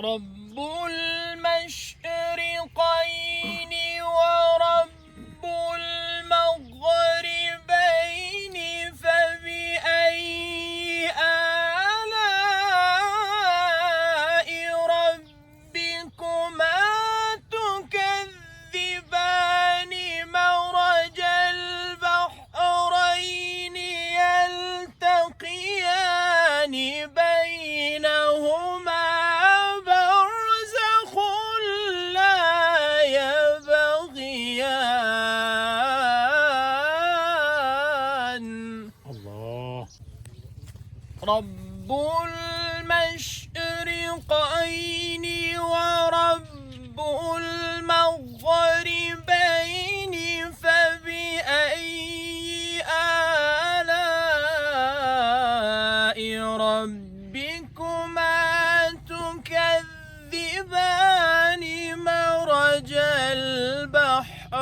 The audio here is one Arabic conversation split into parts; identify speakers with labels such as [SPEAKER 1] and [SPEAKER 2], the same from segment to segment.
[SPEAKER 1] رب المشرقين ورب المغربين فبأي آلاء ربكما تكذبان مرج البحرين يلتقيان بينهما رب المشرقين ورب المغربين فبأي آلاء ربكما تكذبان مرج البحرين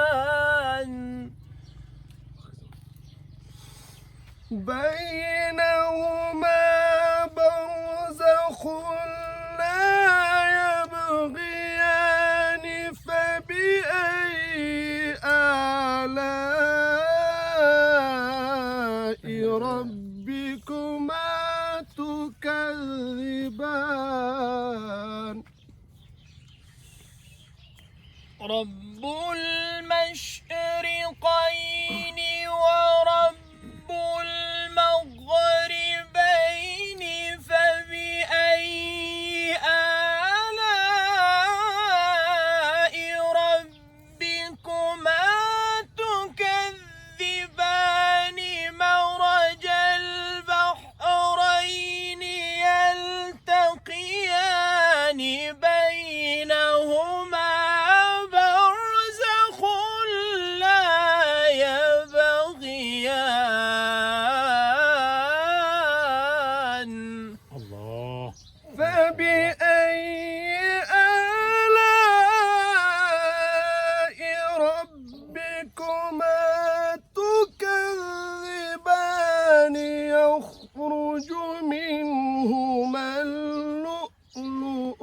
[SPEAKER 1] يلتقيان بينهما برزخ لا يبغيان فبأي آلاء ربكما تكذبان رب المشرقين ورب المغربين فبأي آلاء ربكما تكذبان مرج البحرين يلتقيان بينهما برزخ لا يبغيان فبأي آلاء ربكما تكذبان يخرج منهما اللؤلؤ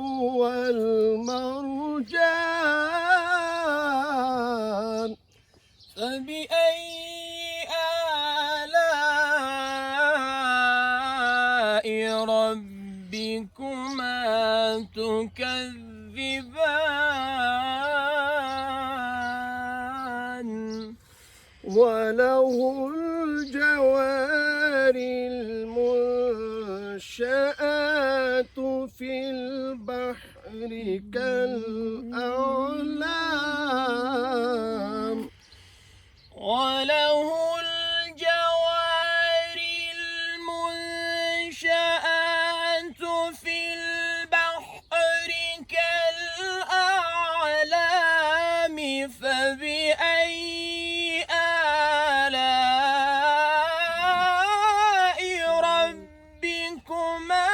[SPEAKER 1] والمرجان فبأي آلاء ربكما تكذبان وله الجوار المنشآت في البحر كالأعلام وله الجوار المنشآت في البحر كالأعلام فبأي آلاء ربكما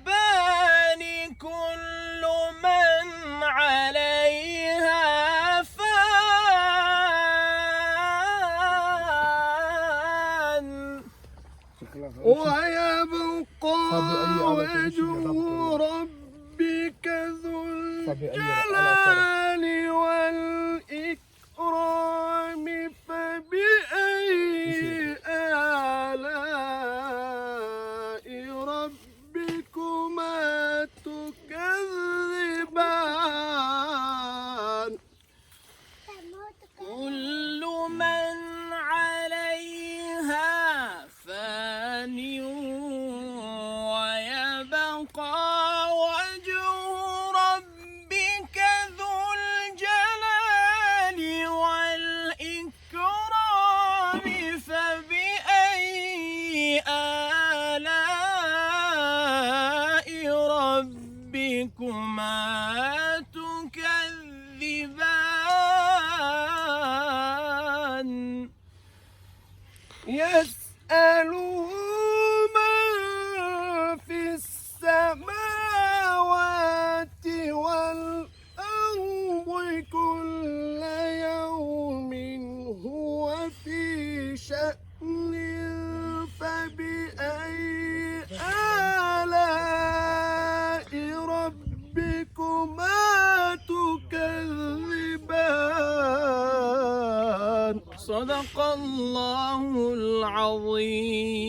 [SPEAKER 1] تكذبان كل من عليها فان ويبقى وجه ربك ذو الجلال والإكرام فبأي آلاء ربكما تكذبان كل من عليها فان ويبقى وجه ربك ذو الجلال والإكرام فبأي آلاء ربكما تكذبان يسأله من في السماوات والأرض كل يوم هو في شأن صدق الله العظيم.